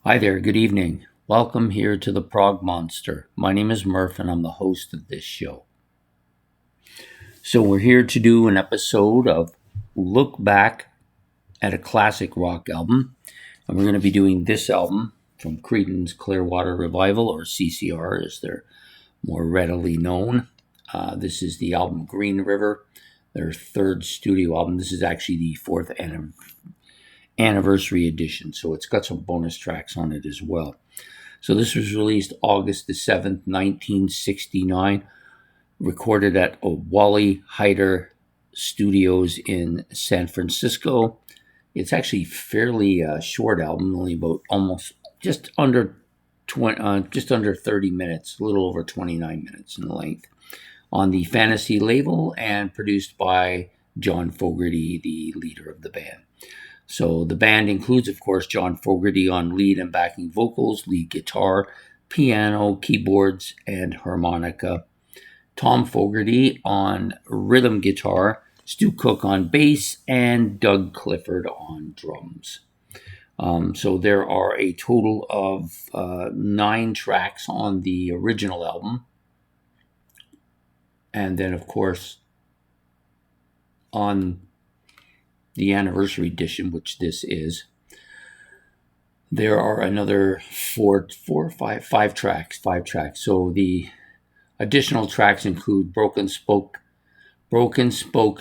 Hi there, good evening. Welcome here to the Prog Monster. My name is Murph and I'm the host of this show. So, we're here to do an episode of Look Back at a Classic Rock Album. And we're going to be doing this album from Creedence Clearwater Revival, or CCR as they're more readily known. This is the album Green River, their third studio album. This is actually the fourth anniversary edition, so it's got some bonus tracks on it as well. So this was released August the 7th, 1969, recorded at Wally Heider Studios in San Francisco. It's actually fairly short album, only about just under 30 minutes, a little over 29 minutes in length, on the Fantasy label and produced by John Fogerty, the leader of the band. So the band includes, of course, John Fogerty on lead and backing vocals, lead guitar, piano, keyboards, and harmonica. Tom Fogerty on rhythm guitar, Stu Cook on bass, and Doug Clifford on drums. So there are a total of 9 tracks on the original album. And then, of course, on the anniversary edition, which this is, there are another five tracks. So the additional tracks include Broken Spoke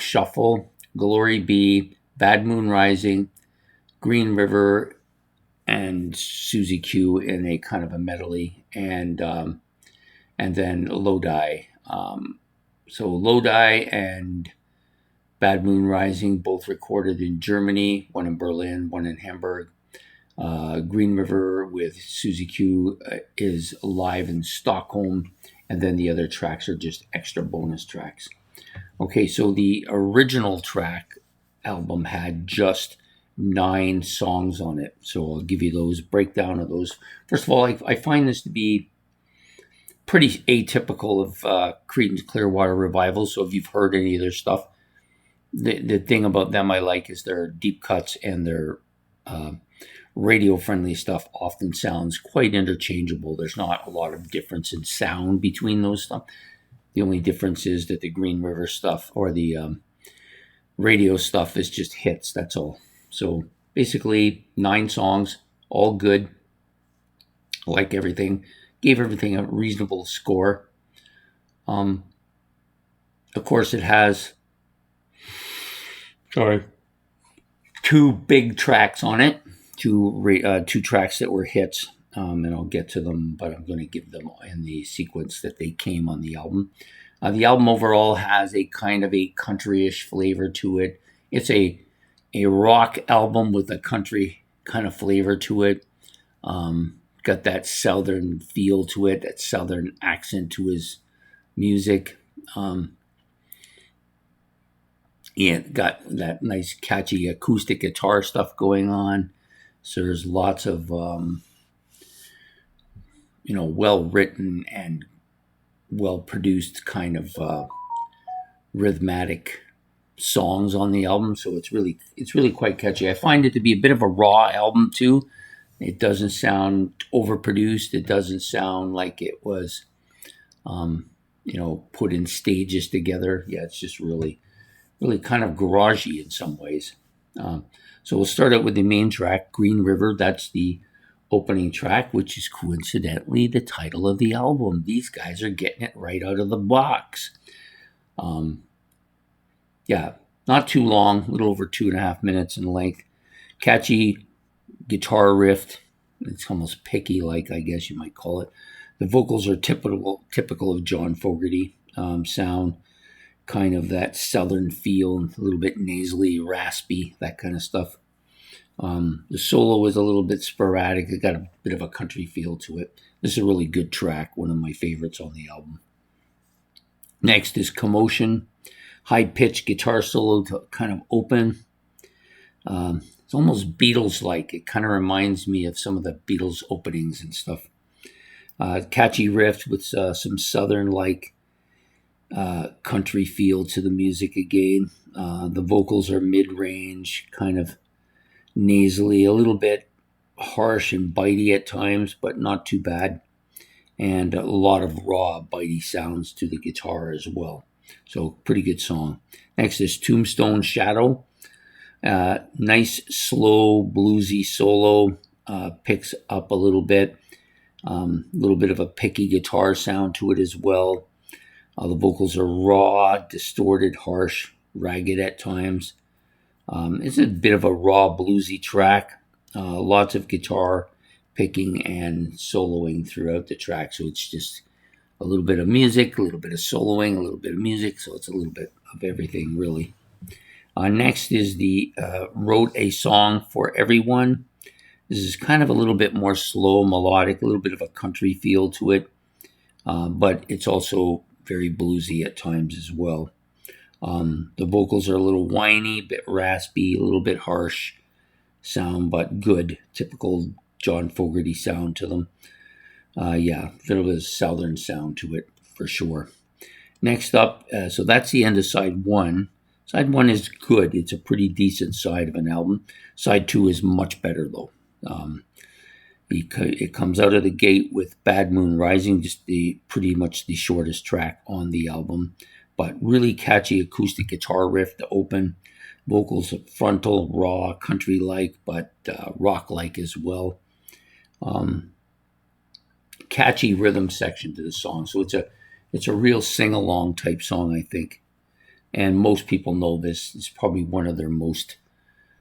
Shuffle, Glory Be, Bad Moon Rising, Green River, and Susie Q in a kind of a medley, and then Lodi. So Lodi and Bad Moon Rising, both recorded in Germany, one in Berlin, one in Hamburg. Green River with Susie Q is live in Stockholm, and then the other tracks are just extra bonus tracks. Okay, so the original track album had just 9 songs on it. So I'll give you those breakdown of those. First of all, I find this to be pretty atypical of Creedence Clearwater Revival. So if you've heard any of their stuff, the thing about them I like is their deep cuts, and their radio-friendly stuff often sounds quite interchangeable. There's not a lot of difference in sound between those stuff. The only difference is that the Green River stuff or the radio stuff is just hits, that's all. So basically 9 songs, all good. Like everything. Gave everything a reasonable score. Of course, it has 2 big tracks on it, 2 tracks that were hits, and I'll get to them, but I'm going to give them in the sequence that they came on the album. The album overall has a kind of a country-ish flavor to it. It's a rock album with a country kind of flavor to it. Got that southern feel to it, that southern accent to his music. Got that nice catchy acoustic guitar stuff going on. So there's lots of well-written and well-produced kind of rhythmic songs on the album. So it's really quite catchy. I find it to be a bit of a raw album too. It doesn't sound overproduced. It doesn't sound like it was put in stages together. Yeah, it's just really kind of garagey in some ways. So we'll start out with the main track, Green River. That's the opening track, which is coincidentally the title of the album. These guys are getting it right out of the box. Not too long, a little over 2.5 minutes in length. Catchy guitar riff. It's almost picky-like, I guess you might call it. The vocals are typical of John Fogerty sound. Kind of that southern feel, a little bit nasally, raspy, that kind of stuff. The solo is a little bit sporadic. It got a bit of a country feel to it. This is a really good track, one of my favorites on the album. Next is Commotion, high-pitched guitar solo to kind of open. It's almost Beatles-like. It kind of reminds me of some of the Beatles openings and stuff. Catchy riff with some southern-like country feel to the music again. The vocals are mid-range, kind of nasally, a little bit harsh and bitey at times, but not too bad. And a lot of raw, bitey sounds to the guitar as well. So, pretty good song. Next is Tombstone Shadow. Nice, slow, bluesy solo. Picks up a little bit. A little bit of a picky guitar sound to it as well. The vocals are raw, distorted, harsh, ragged at times. It's a bit of a raw, bluesy track. Lots of guitar picking and soloing throughout the track. So it's just a little bit of music, a little bit of soloing, a little bit of music. So it's a little bit of everything, really. Next is the Wrote a Song for Everyone. This is kind of a little bit more slow, melodic, a little bit of a country feel to it. But it's also very bluesy at times as well. The vocals are a little whiny, a bit raspy, a little bit harsh sound, but good. Typical John Fogerty sound to them. Yeah, a bit of a southern sound to it for sure. Next up, so that's the end of side one. Side one is good. It's a pretty decent side of an album. Side two is much better though. It comes out of the gate with Bad Moon Rising, just pretty much the shortest track on the album, but really catchy acoustic guitar riff to open. Vocals frontal, raw, country-like, but rock-like as well. Catchy rhythm section to the song, so it's a real sing-along type song, I think. And most people know this. It's probably one of their most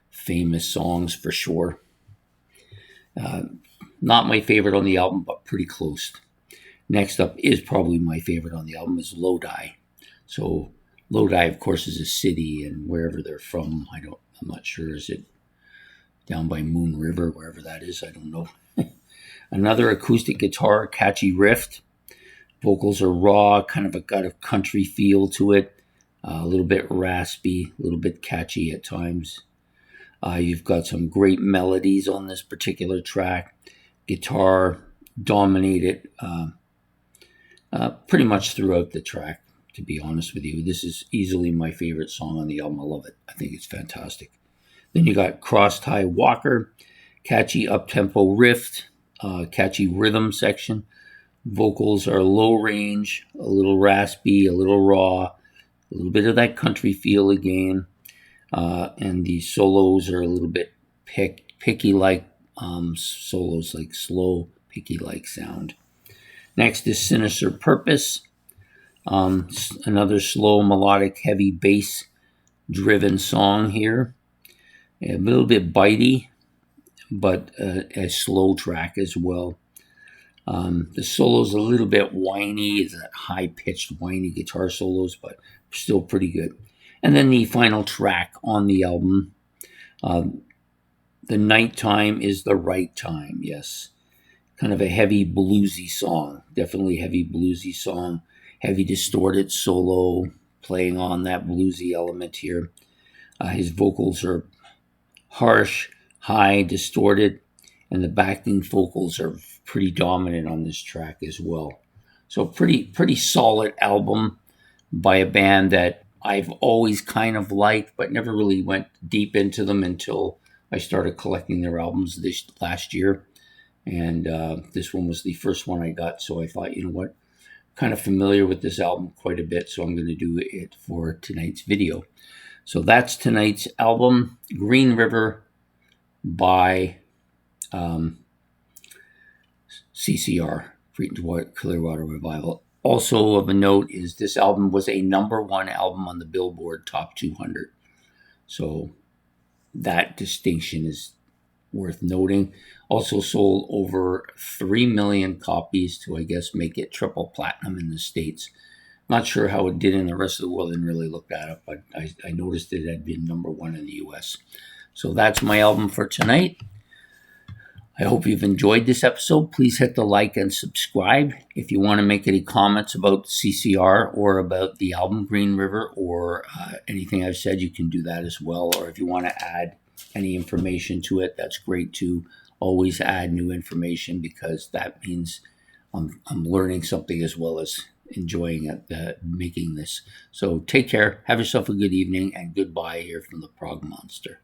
famous songs for sure. Not my favorite on the album, but pretty close. Next up is probably my favorite on the album is Lodi. So Lodi, of course, is a city, and wherever they're from, I'm not sure. Is it down by Moon River, wherever that is? I don't know. Another acoustic guitar, catchy riff. Vocals are raw, kind of got a country feel to it. A little bit raspy, a little bit catchy at times. You've got some great melodies on this particular track. Guitar dominated pretty much throughout the track, to be honest with you. This is easily my favorite song on the album. I love it. I think it's fantastic. Then you got Cross-Tie Walker, catchy up-tempo riff, catchy rhythm section. Vocals are low range, a little raspy, a little raw, a little bit of that country feel again. And the solos are a little bit picky-like solos, like slow, picky-like sound. Next is Sinister Purpose. Another slow, melodic, heavy bass-driven song here. A little bit bitey, but a slow track as well. The solo's a little bit whiny. It's that high-pitched, whiny guitar solos, but still pretty good. And then the final track on the album, The Nighttime is the Right Time. Yes, kind of a heavy bluesy song. Definitely heavy bluesy song. Heavy distorted solo playing on that bluesy element here. His vocals are harsh, high, distorted, and the backing vocals are pretty dominant on this track as well. So pretty solid album by a band that I've always kind of liked, but never really went deep into them until I started collecting their albums this last year. And this one was the first one I got, so I thought, you know what, kind of familiar with this album quite a bit, so I'm going to do it for tonight's video. So that's tonight's album, Green River by CCR, Creedence Clearwater Revival. Also of a note is this album was a #1 album on the Billboard Top 200. So that distinction is worth noting. Also sold over 3 million copies to, I guess, make it triple platinum in the States. Not sure how it did in the rest of the world. Didn't really look that up, but I noticed it had been #1 in the US. So that's my album for tonight. I hope you've enjoyed this episode. Please hit the like and subscribe. If you want to make any comments about CCR or about the album Green River or anything I've said, you can do that as well. Or if you want to add any information to it, that's great too. Always add new information because that means I'm learning something as well as enjoying it, making this. So take care. Have yourself a good evening and goodbye here from the Prog Monster.